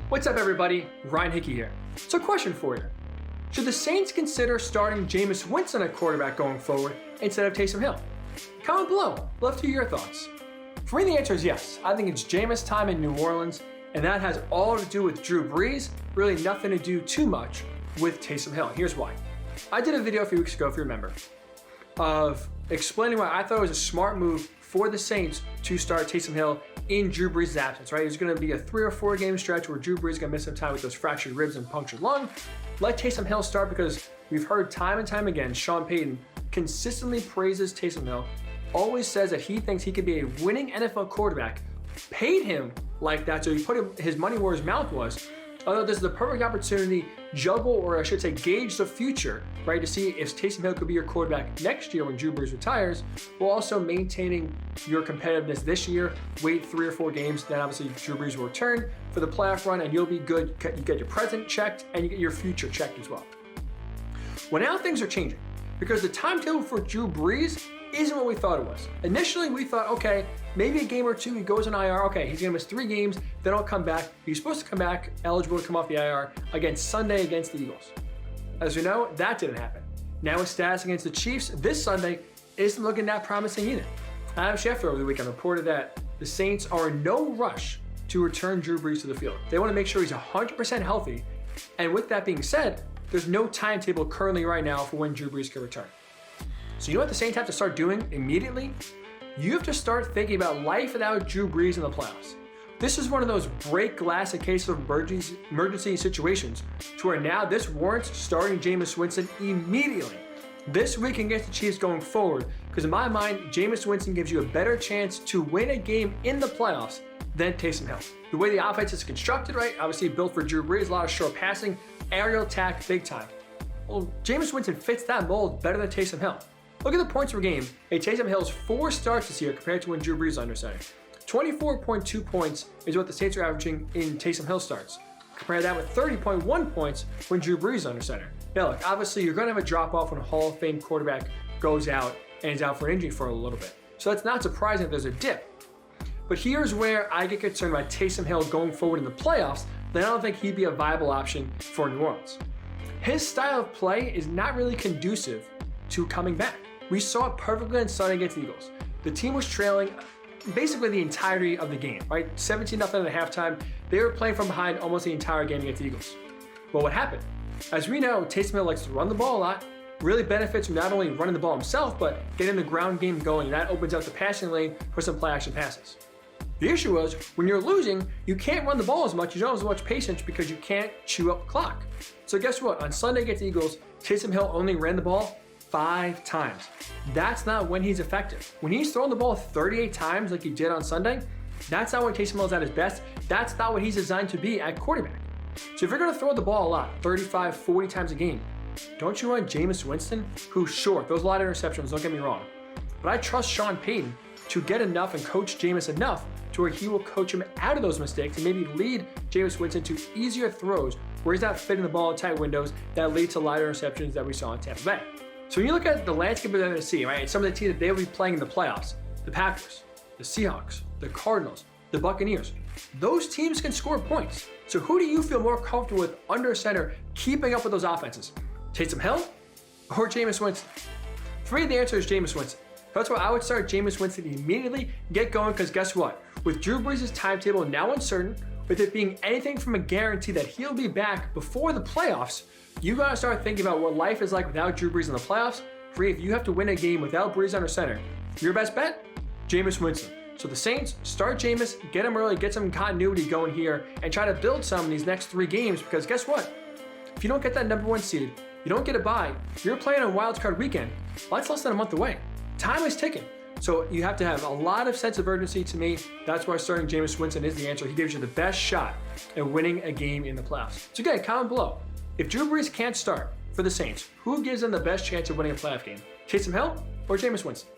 What's up, everybody? Ryan Hickey here. So, question for you. Should the Saints consider starting Jameis Winston at quarterback going forward instead of Taysom Hill? Comment below. Love to hear your thoughts. For me, the answer is yes. I think it's Jameis time in New Orleans, and that has all to do with Drew Brees, really nothing to do too much with Taysom Hill. Here's why. I did a video a few weeks ago, if you remember, of explaining why I thought it was a smart move for the Saints to start Taysom Hill in Drew Brees' absence, right? It's going to be a 3 or 4 game stretch where Drew Brees is going to miss some time with those fractured ribs and punctured lung. Let Taysom Hill start because we've heard time and time again, Sean Payton consistently praises Taysom Hill, always says that he thinks he could be a winning NFL quarterback, paid him like that, so he put his money where his mouth was. Although this is the perfect opportunity, juggle, or I should say gauge the future, right, to see if Taysom Hill could be your quarterback next year when Drew Brees retires, while also maintaining your competitiveness this year. Wait 3 or 4 games, then obviously Drew Brees will return for the playoff run, and you'll be good. You get your present checked, and you get your future checked as well. Well, now things are changing, because the timetable for Drew Brees isn't what we thought it was. Initially, we thought, okay, maybe a game or two, he goes on IR. Okay, he's gonna miss 3 games, then he'll come back. He's supposed to come back, eligible to come off the IR against Sunday against the Eagles. As you know, that didn't happen. Now his status against the Chiefs this Sunday isn't looking that promising either. Adam Schefter over the weekend reported that the Saints are in no rush to return Drew Brees to the field. They want to make sure he's 100% healthy. And with that being said, there's no timetable currently right now for when Drew Brees can return. So you know what the Saints have to start doing immediately? You have to start thinking about life without Drew Brees in the playoffs. This is one of those break glass in case of emergency situations to where now this warrants starting Jameis Winston immediately this week against the Chiefs going forward, because in my mind, Jameis Winston gives you a better chance to win a game in the playoffs than Taysom Hill. The way the offense is constructed, right, obviously built for Drew Brees, a lot of short passing, aerial attack, big time. Well, Jameis Winston fits that mold better than Taysom Hill. Look at the points per game. Taysom Hill's 4 starts this year compared to when Drew Brees was under center. 24.2 points is what the Saints are averaging in Taysom Hill starts. Compare that with 30.1 points when Drew Brees was under center. Now look, obviously you're going to have a drop-off when a Hall of Fame quarterback goes out and is out for injury for a little bit. So that's not surprising if there's a dip. But here's where I get concerned about Taysom Hill going forward in the playoffs. Then I don't think he'd be a viable option for New Orleans. His style of play is not really conducive to coming back. We saw it perfectly on Sunday against the Eagles. The team was trailing basically the entirety of the game, right? 17-0 at halftime. They were playing from behind almost the entire game against the Eagles. Well, what happened? As we know, Taysom Hill likes to run the ball a lot, really benefits from not only running the ball himself, but getting the ground game going, and that opens up the passing lane for some play action passes. The issue was, when you're losing, you can't run the ball as much, you don't have as much patience because you can't chew up the clock. So guess what? On Sunday against the Eagles, Taysom Hill only ran the ball 5 times. That's not when he's effective. When he's throwing the ball 38 times like he did on Sunday, that's not when Taysom Hill's at his best. That's not what he's designed to be at quarterback. So if you're going to throw the ball a lot, 35, 40 times a game, don't you run Jameis Winston, who's short, throws a lot of interceptions, don't get me wrong. But I trust Sean Payton to get enough and coach Jameis enough to where he will coach him out of those mistakes and maybe lead Jameis Winston to easier throws where he's not fitting the ball in tight windows that lead to lighter interceptions that we saw in Tampa Bay. So when you look at the landscape of the NFC, right, and some of the teams that they will be playing in the playoffs, the Packers, the Seahawks, the Cardinals, the Buccaneers, those teams can score points. So who do you feel more comfortable with under center keeping up with those offenses? Taysom Hill or Jameis Winston? For me, the answer is Jameis Winston. That's why I would start Jameis Winston immediately, get going, because guess what? With Drew Brees' timetable now uncertain, with it being anything from a guarantee that he'll be back before the playoffs, you gotta start thinking about what life is like without Drew Brees in the playoffs. If you have to win a game without Brees under center, your best bet? Jameis Winston. So the Saints, start Jameis, get him early, get some continuity going here, and try to build some in these next 3 games, because guess what? If you don't get that number 1 seed, you don't get a bye, you're playing on Wild Card Weekend. Well, that's less than a month away. Time is ticking. So you have to have a lot of sense of urgency to me. That's why starting Jameis Winston is the answer. He gives you the best shot at winning a game in the playoffs. So again, comment below. If Drew Brees can't start for the Saints, who gives them the best chance of winning a playoff game? Taysom Hill or Jameis Winston?